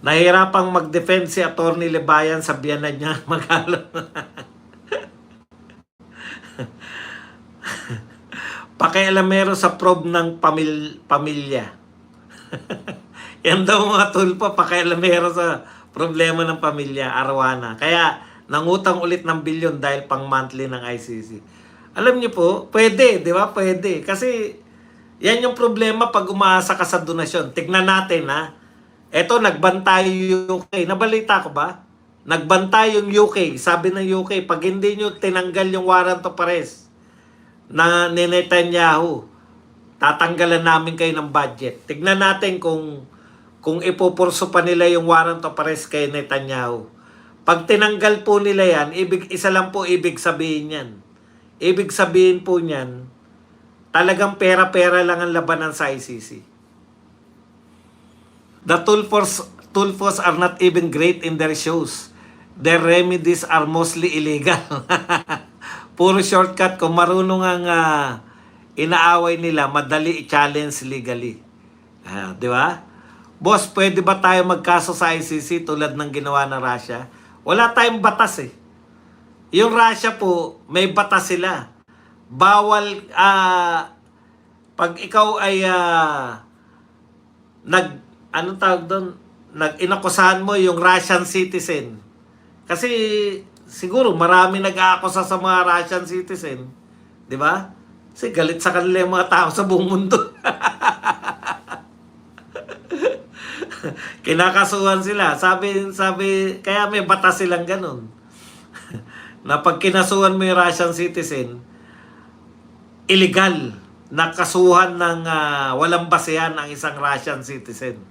Nahirapang mag-defend si Attorney Libayan sa biyanan niya magalo. Pakialamero sa probe ng pamilya. Yan daw mga tulpo, pakialamero sa problema ng pamilya, Arwana. Kaya nangutang ulit ng bilyon dahil pang monthly ng ICC. Alam niyo po, pwede, di ba? Pwede. Kasi yan yung problema pag umaasa ka sa donasyon. Tignan natin ha. Eto, nagbantay yung UK. Nabalita ko ba? Nagbantay yung UK. Sabi ng UK, pag hindi nyo tinanggal yung warrant of arrest na ni Netanyahu, tatanggalan namin kayo ng budget. Tignan natin kung ipupurso pa nila yung warrant of arrest kay Netanyahu. Pag tinanggal po nila yan, isa lang po ibig sabihin yan. Ibig sabihin po niyan, talagang pera-pera lang ang labanan sa ICC. The Tulfos are not even great in their shows. Their remedies are mostly illegal. Puro shortcut. Kung marunong ang inaaway nila, madali i-challenge legally. Di ba? Boss, pwede ba tayo magkaso sa ICC tulad ng ginawa ng Russia? Wala tayong batas eh. Yung Russia po, may batas sila. Bawal, pag ikaw ay anong tawag doon? Inakusahan mo yung Russian citizen. Kasi siguro marami nag-aakusa sa mga Russian citizen. Di ba? Kasi galit sa kanila yung mga tao sa buong mundo. Kinakasuhan sila. Sabi, kaya may batas silang ganun. Na pag kinasuhan mo yung Russian citizen, illegal. Nakasuhan ng walang basehan ang isang Russian citizen.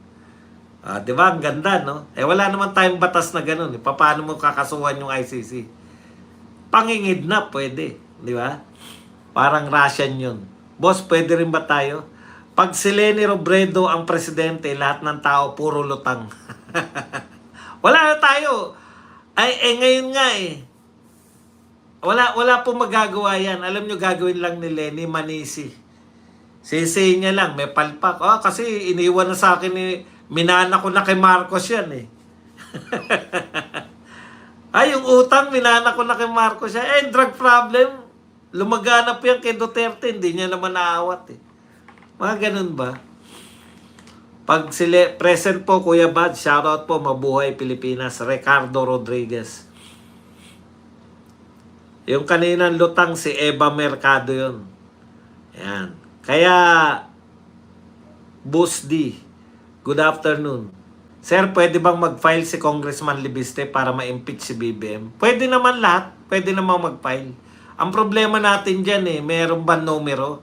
Di ba? Ang ganda, no? Wala naman tayong batas na ganun. Paano mo kakasuhan yung ICC? Pangingid na, pwede. Di ba? Parang Russian yun. Boss, pwede rin ba tayo? Pag si Leni Robredo ang presidente, lahat ng tao puro lutang. Wala na tayo. Ngayon nga eh. Wala po magagawa yan. Alam nyo, gagawin lang ni Leni, manisi. Sisi niya lang, may palpak. Kasi iniwan na sa akin ni minana ko na kay Marcos yan eh. Yung utang, minana ko na kay Marcos yan. Drug problem. Lumaganap yan kay Duterte. Hindi niya naman naawat eh. Mga ganun ba? Pag present po, Kuya Bad, shoutout po, mabuhay Pilipinas, Ricardo Rodriguez. Yung kaninang lutang, si Eva Mercado yun. Yan. Kaya, Boss D, good afternoon. Sir, pwede bang mag-file si Congressman Libiste para ma-impeach si BBM? Pwede naman lahat. Pwede naman mag-file. Ang problema natin dyan meron ba numero?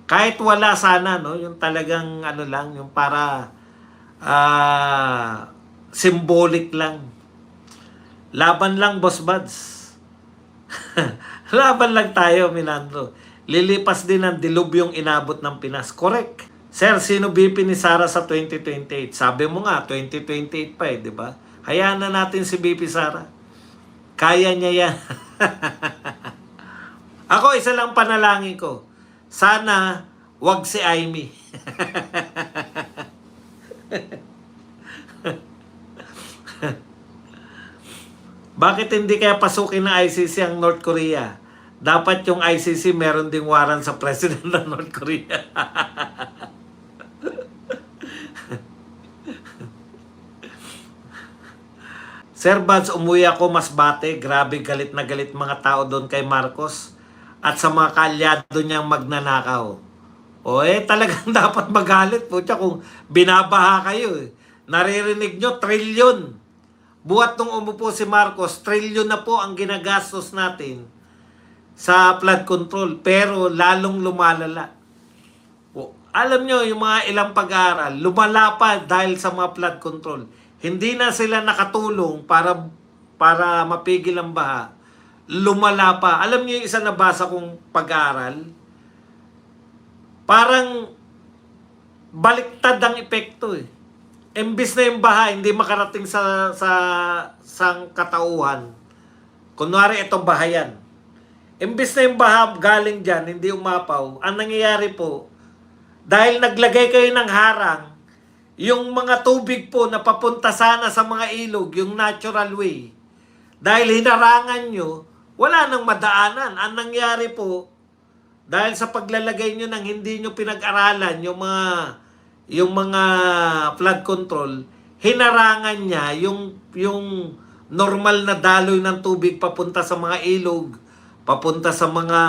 Kahit wala sana, no? Yung talagang lang, yung para symbolic lang. Laban lang, Boss Buds. Laban lang tayo, Minandro. Lilipas din ang dilubyong inabot ng Pinas. Correct. Sir, sino BP ni Sara sa 2028? Sabi mo nga, 2028 pa di ba? Hayaan na natin si BP Sara. Kaya niya yan. Ako, isa lang panalangin ko. Sana, wag si Amy. Bakit hindi kaya pasukin ng ICC ang North Korea? Dapat yung ICC meron ding warrant sa president ng North Korea. Sir Bads, umuwi ako Masbate. Grabe galit na galit mga tao doon kay Marcos at sa mga kaalyado niyang magnanakaw. Talagang dapat magalit po siya kung binabaha kayo. Naririnig nyo, trilyon. Buhat nung umupo si Marcos, trilyon na po ang ginagastos natin sa flood control. Pero lalong lumalala. Alam nyo, yung mga ilang pag-aaral, lumala pa dahil sa mga flood control. Hindi na sila nakatulong para mapigil ang baha. Lumala pa. Alam niyo yung isa nabasa kong pag-aaral? Parang baliktad ang epekto eh. Imbis na yung baha, hindi makarating sa katauhan. Kunwari ito bahayan. Imbis na yung baha galing dyan, hindi umapaw. Ang nangyayari po, dahil naglagay kayo ng harang, yung mga tubig po na papunta sana sa mga ilog, yung natural way, dahil hinarangan nyo, wala nang madaanan. Ang nangyari po, dahil sa paglalagay nyo ng hindi nyo pinag-aralan, yung mga flood control, hinarangan niya yung normal na daloy ng tubig papunta sa mga ilog, papunta sa mga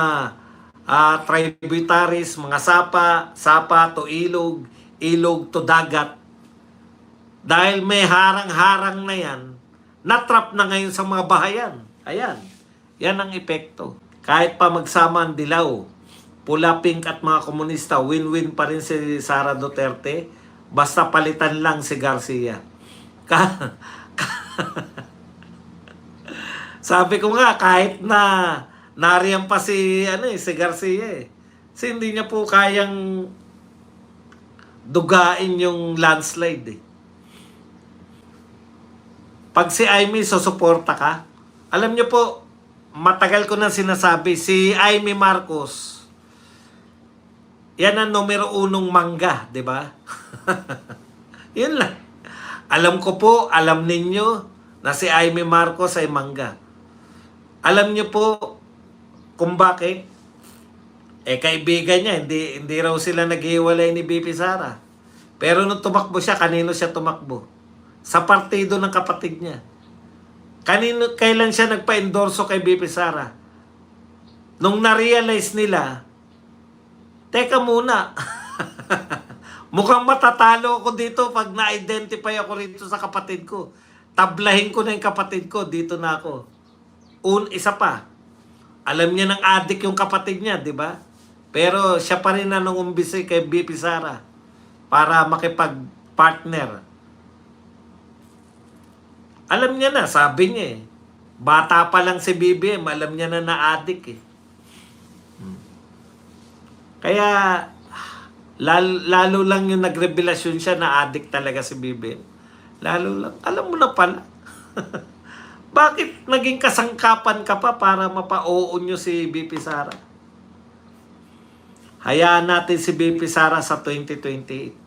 tributaries, mga sapa to ilog, ilog to dagat. Dahil may harang-harang na yan, natrap na ngayon sa mga bahayan. Ayan, yan ang epekto. Kahit pa magsama ang dilaw, pula, pink at mga komunista, win-win pa rin si Sara Duterte, basta palitan lang si Garcia. Sabi ko nga, kahit na nariyan pa si Garcia kasi hindi niya po kayang dugain yung landslide Pag si Amy susuporta ka, alam niyo po, matagal ko na sinasabi, si Amy Marcos, yan ang numero 1 mangga, di ba? Yun lang. Alam ko po, alam ninyo na si Amy Marcos ay mangga. Alam niyo po kung bakit? Kaibigan niya, hindi raw sila naghiwalay ni BP Sara. Pero nung tumakbo siya, kanino siya tumakbo? Sa partido ng kapatid niya. Kailan siya nagpa-endorso kay BP Sara? Nung na-realize nila, teka muna, mukhang matatalo ako dito pag na-identify ako rito sa kapatid ko. Tablahin ko na yung kapatid ko, dito na ako. Isa pa, alam niya ng adik yung kapatid niya, di ba? Pero siya pa rin na nangumbisi kay BP Sara para makipag-partner. Alam niya na, sabi niya bata pa lang si BBM, alam niya na na-adik Kaya, lalo lang yung nagrevelasyon siya na adik talaga si BBM. Lalo lang, alam mo na pala. Bakit naging kasangkapan ka pa para mapa-oo nyo si BP Sara? Hayaan natin si BP Sara sa 2028.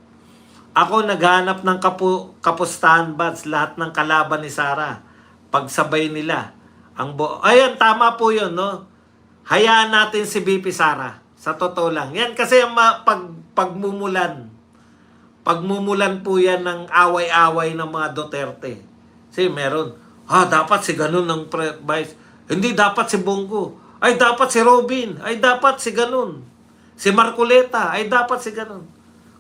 Ako naghanap ng kapustahan badge lahat ng kalaban ni Sara. Pagsabay nila. Ayan, tama po yun, no? Hayaan natin si BP Sara. Sa totoo lang. Yan kasi ang pagmumulan. Pagmumulan po yan ng away-away ng mga Duterte. Kasi meron, dapat si ganun ng vice. Hindi dapat si Bongo. Ay, dapat si Robin. Ay, dapat si ganun. Si Marcoleta. Ay, dapat si ganun.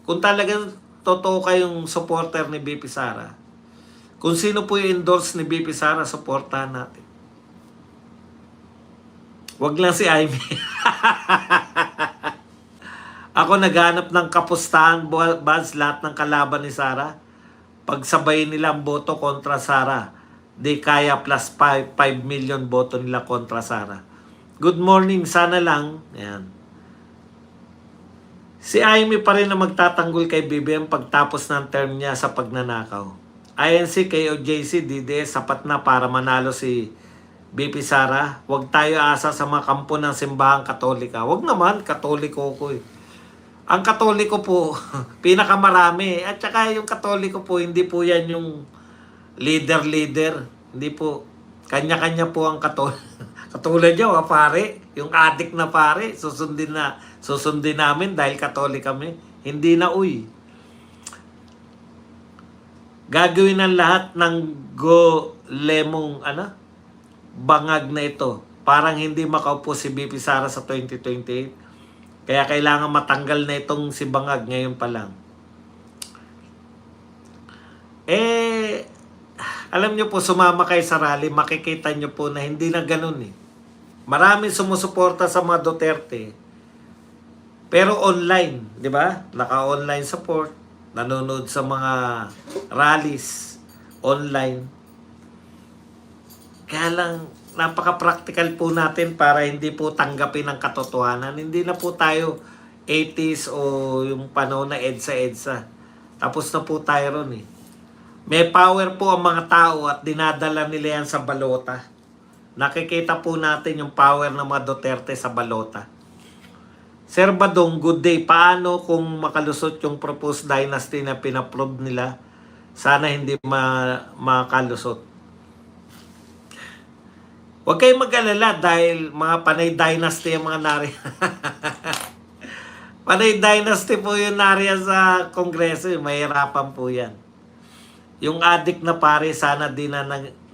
Kung talagang totoo kayong supporter ni BP Sara, kung sino po i-endorse ni BP Sara, supportahan natin. Wag lang si Amy. Ako naghanap ng kapustahan badge lahat ng kalaban ni Sara. Pagsabay nila ang boto kontra Sara, di kaya plus 5 million boto nila kontra Sara. Good morning, sana lang. Ayan. Si Amy pa rin na magtatanggol kay BBM pagtapos ng term niya sa pagnanakaw. INC, KOJC, DDS, sapat na para manalo si BP Sara. Huwag tayo asa sa mga kampo ng simbahang Katolika. Huwag naman, Katoliko ko Ang Katoliko po, pinakamarami. At saka yung Katoliko po, hindi po yan yung leader. Hindi po. Kanya-kanya po ang Katoliko. Katulad niyo, pare, yung adik na pare, susundin namin dahil Katolik kami. Hindi na Gagawin ang lahat ng lemong bangag na ito. Parang hindi makaupo si BP Sara sa 2028. Kaya kailangan matanggal na itong si Bangag ngayon pa lang. Alam nyo po, sumama kayo sa rally, makikita nyo po na hindi na ganun Maraming sumusuporta sa mga Duterte. Pero online, di ba? Naka-online support, nanonood sa mga rallies online. Kaya lang, napaka-practical po natin para hindi po tanggapin ang katotohanan. Hindi na po tayo 80s o yung panahon na EDSA. Tapos na po tayo ron May power po ang mga tao at dinadala nila yan sa balota. Nakikita po natin yung power ng mga Duterte sa balota. Sir Badong, good day. Paano kung makalusot yung proposed dynasty na pinaprove nila? Sana hindi makalusot. Huwag kayong mag-alala dahil mga panay dynasty yung mga nariyan. Panay dynasty po yung nariyan sa Kongreso. Mahirapan po yan. Yung addict na pare, sana di na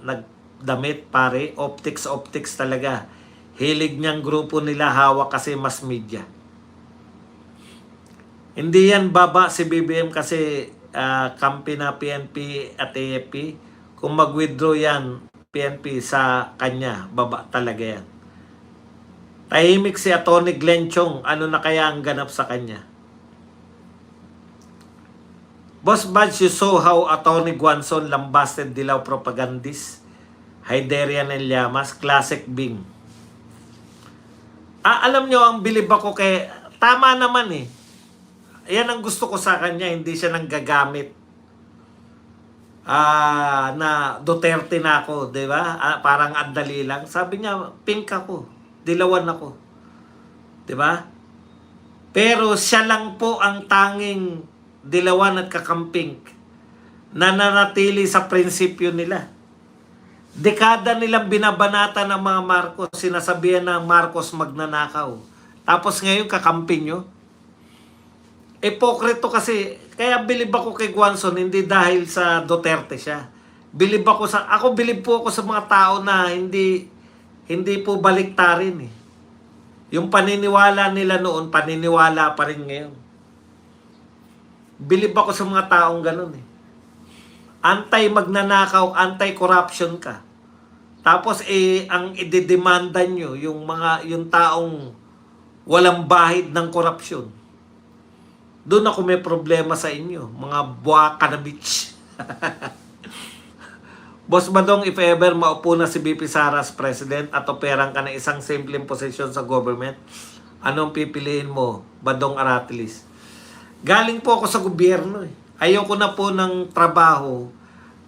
nagdamit pare. Optics talaga. Hilig niyang grupo nila, hawak kasi mass media. Hindi yan baba si BBM kasi kampi na PNP at AFP. Kung mag-withdraw yan, PNP sa kanya, baba talaga yan. Tahimik si Atty. Glenn Chong, ano na kaya ang ganap sa kanya? Boss Badge, you saw how Atty. Guanzon lambasted Dilaw propagandist, Hayderian and Llamas, classic Bing. Alam nyo, ang bilib ako kay, tama naman eh. Yan ang gusto ko sa kanya, hindi siya nang gagamit na Duterte na ako, di ba? Parang andali lang. Sabi niya, pink ako, dilawan ako. Di ba? Pero siya lang po ang tanging dilawan at kakamping na nanatili sa prinsipyo nila. Dekada nilang binabanata ng mga Marcos, sinasabihan na Marcos magnanakaw. Tapos ngayon kakamping nyo. Ipokrito kasi, kaya bilib ako kay Guanzon, hindi dahil sa Duterte siya. Bilib ako po ako sa mga tao na hindi po baliktarin eh. Yung paniniwala nila noon, paniniwala pa rin ngayon. Bilib ako sa mga taong ganun eh. Anti-magnanakaw, anti-corruption ka. Tapos ang idedemanda nyo, yung taong walang bahid ng korupsyon. Doon ako may problema sa inyo, mga buwaka na bitch. Boss Badong, if ever maupo na si BP Sara as president at operang ka na isang simpleng posisyon sa government, anong pipiliin mo, Badong Aratilis? Galing po ako sa gobyerno eh. Ayoko na po ng trabaho.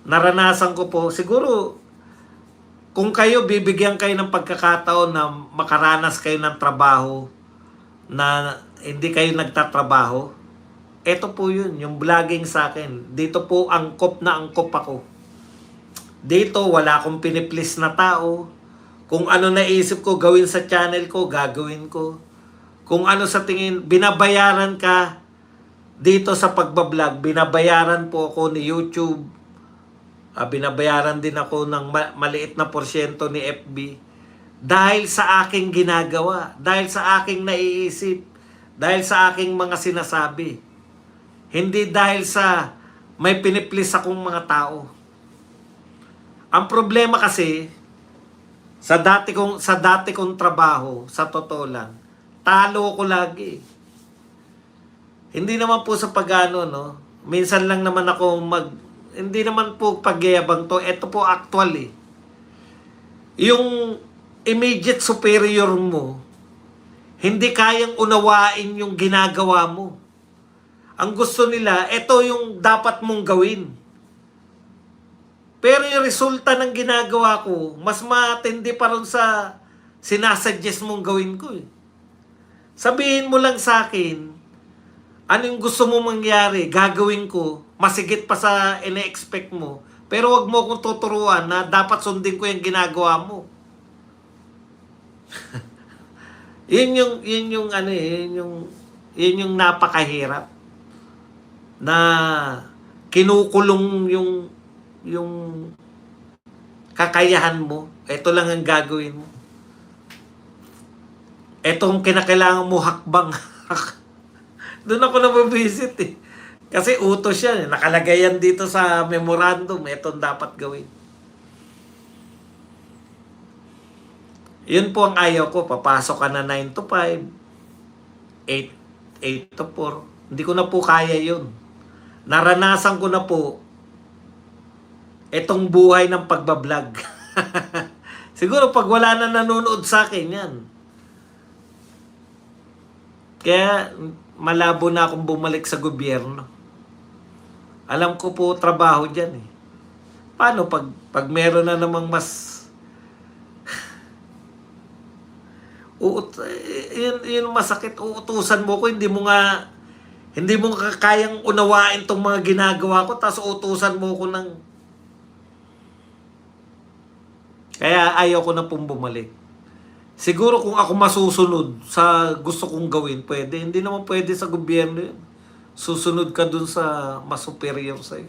Naranasan ko po, siguro, kung kayo, bibigyan kayo ng pagkakataon na makaranas kayo ng trabaho na hindi kayo nagtatrabaho, eto po yun, yung vlogging sa akin. Dito po, angkop na angkop ako. Dito, wala akong piniplis na tao. Kung ano naisip ko gawin sa channel ko, gagawin ko. Kung ano sa tingin, binabayaran ka dito sa pagbablog, binabayaran po ako ni YouTube. Binabayaran din ako ng maliit na porsyento ni FB. Dahil sa aking ginagawa, dahil sa aking naiisip, dahil sa aking mga sinasabi. Hindi dahil sa may piniplis akong mga tao. Ang problema kasi, sa dati kong trabaho, sa totoo lang, talo ko lagi. Hindi naman po sa pagano, no? Minsan lang naman ako hindi naman po pagyayabang to. Ito po actual eh. Yung immediate superior mo, hindi kayang unawain yung ginagawa mo. Ang gusto nila, ito yung dapat mong gawin. Pero yung resulta ng ginagawa ko, mas matindi pa rin sa sinasuggest mong gawin ko eh. Sabihin mo lang sa akin, ano yung gusto mo mangyari, gagawin ko, masigit pa sa ine-expect mo. Pero wag mo akong tuturuan na dapat sundin ko yung ginagawa mo. yun yung napakahirap na kinukulong yung kakayahan mo. Ito lang ang gagawin mo. Etong kinakailangan mo hakbang. Doon ako nababisit eh. Kasi utos yan. Nakalagay yan dito sa memorandum. Etong dapat gawin. Yun po ang ayaw ko. Papasok ka na 9 to 5. 8 to 4. Hindi ko na po kaya yun. Naranasan ko na po etong buhay ng pagbablog. Siguro pag wala na nanonood sa akin yan. Kaya malabo na akong bumalik sa gobyerno. Alam ko po trabaho dyan eh. Paano pag meron na namang mas Yun masakit. Uutusan mo ko, hindi mo kayang unawain tong mga ginagawa ko, tapos utusan mo ko ng... Kaya ayaw ko na pong bumalik. Siguro kung ako masusunod sa gusto kong gawin, pwede. Hindi naman pwede sa gobyerno yun. Susunod ka dun sa mas superior sa'yo.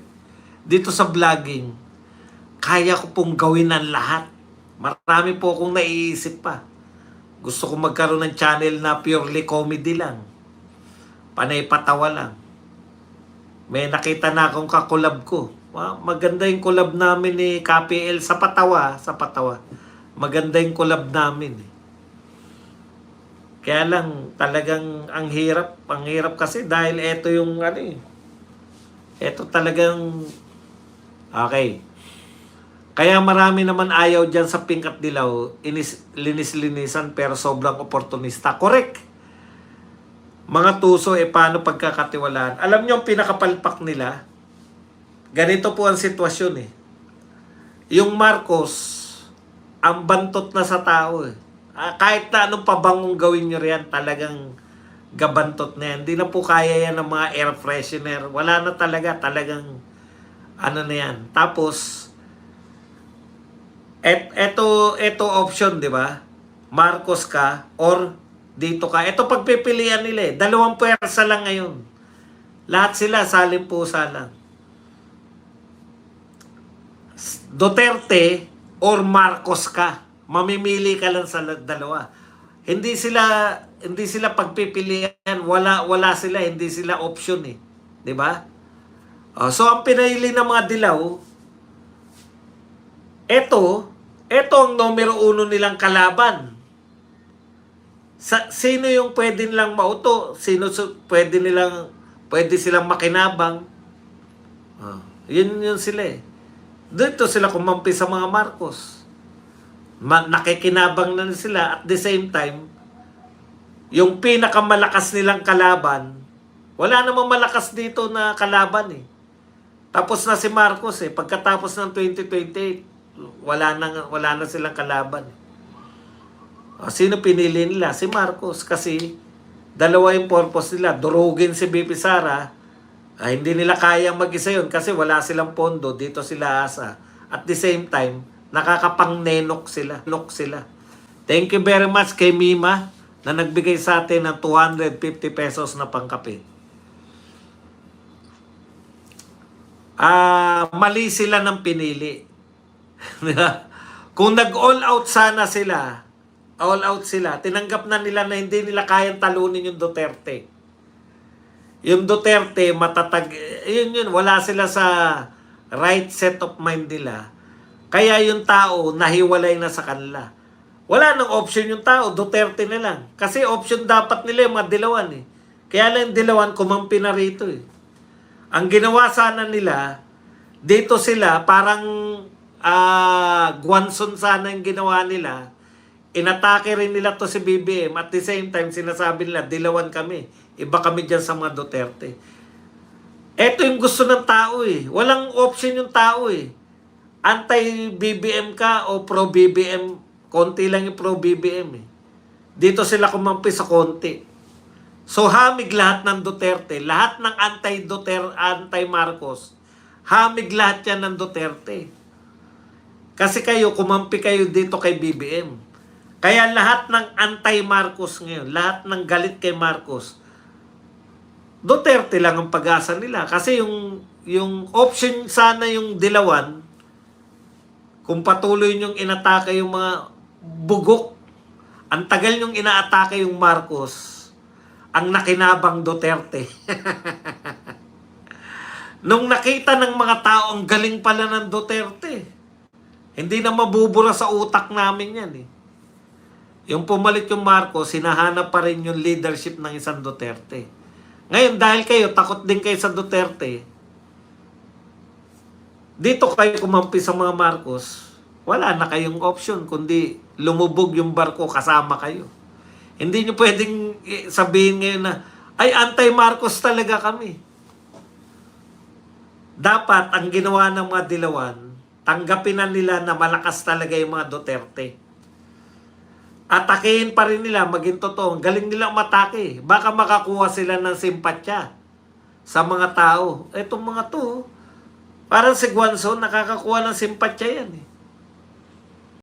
Dito sa vlogging, kaya ko pong gawin ang lahat. Marami po akong naiisip pa. Gusto ko magkaroon ng channel na purely comedy lang. Panay patawa lang. May nakita na akong kakolab ko. Maganda yung collab namin ni KPL sa patawa. Maganda yung collab namin. Kaya lang, talagang ang hirap kasi dahil ito yung ito talagang okay. Kaya marami naman ayaw dyan sa Pink at Dilaw, linis-linisan pero sobrang oportunista. Correct. Mga tuso, paano pagkakatiwalaan? Alam nyo ang pinakapalpak nila? Ganito po ang sitwasyon Yung Marcos, ang bantot na sa tao kahit na anong pabangong gawin nyo riyan, talagang gabantot na yan. Hindi na po kaya yan ng mga air freshener. Wala na talagang na yan. Tapos, eto option, di ba? Marcos ka or dito ka. Ito pagpipilian nila Dalawang pwersa lang ngayon. Lahat sila salimpusa lang. Duterte or Marcos ka. Mamimili ka lang sa dalawa. Hindi sila pagpipilian, wala sila, hindi sila option 'Di ba? So ang pinili ng mga dilaw, ito ang numero 1 nilang kalaban. Sino yung pwede nilang mauto? Sino pwede silang makinabang? Yun sila Dito sila kumampi sa mga Marcos. Nakikinabang na sila at the same time, yung pinakamalakas nilang kalaban, wala namang malakas dito na kalaban Tapos na si Marcos pagkatapos ng 2028, wala na silang kalaban. Sino pinili nila? Si Marcos. Kasi dalawa yung purpose nila. Durugin si BP Sara. Hindi nila kayang mag-isa yun kasi wala silang pondo. Dito sila asa. At the same time, nakakapang-nenok sila. Thank you very much kay Mima na nagbigay sa atin ng 250 pesos na pangkape. Mali sila ng pinili. Kung nag-all out sana sila, tinanggap na nila na hindi nila kayang talunin yung Duterte. Yung Duterte, matatag, yun, wala sila sa right set of mind nila. Kaya yung tao, nahiwalay na sa kanila. Wala nang option yung tao, Duterte na lang. Kasi option dapat nila yung mga dilawan Kaya lang yung dilawan, kumampi na rito Ang ginawa sana nila, dito sila, parang Guanson sana yung ginawa nila. Inatake rin nila to si BBM. At the same time, sinasabi nila, dilawan kami. Iba kami dyan sa mga Duterte. Ito yung gusto ng tao Walang option yung tao Anti-BBM ka o pro-BBM. Konti lang yung pro-BBM Dito sila kumampi sa konti. So hamig lahat ng Duterte. Lahat ng anti-Duterte, anti-Marcos. Hamig lahat yan ng Duterte. Kasi kumampi kayo dito kay BBM. Kaya lahat ng anti-Marcos ngayon, lahat ng galit kay Marcos, Duterte lang ang pag-asa nila. Kasi yung option sana yung dilawan, kung patuloy nyong inatake yung mga bugok, ang tagal nyong inaatake yung Marcos, ang nakinabang Duterte. Nung nakita ng mga tao, ang galing pala ng Duterte. Hindi na mabubura sa utak namin yan Yung pumalit yung Marcos, hinahanap pa rin yung leadership ng isang Duterte. Ngayon, dahil kayo, takot din kayo sa Duterte, dito kayo kumampi sa mga Marcos, wala na kayong option, kundi lumubog yung barko kasama kayo. Hindi nyo pwedeng sabihin ngayon na, ay, anti-Marcos talaga kami. Dapat, ang ginawa ng mga dilawan, tanggapin na nila na malakas talaga yung mga Duterte. atakehin pa rin nila, maging totoo. Galing nilang matake. Baka makakuha sila ng simpatya sa mga tao. Etong mga to, parang si Guanzon, nakakakuha ng simpatya yan.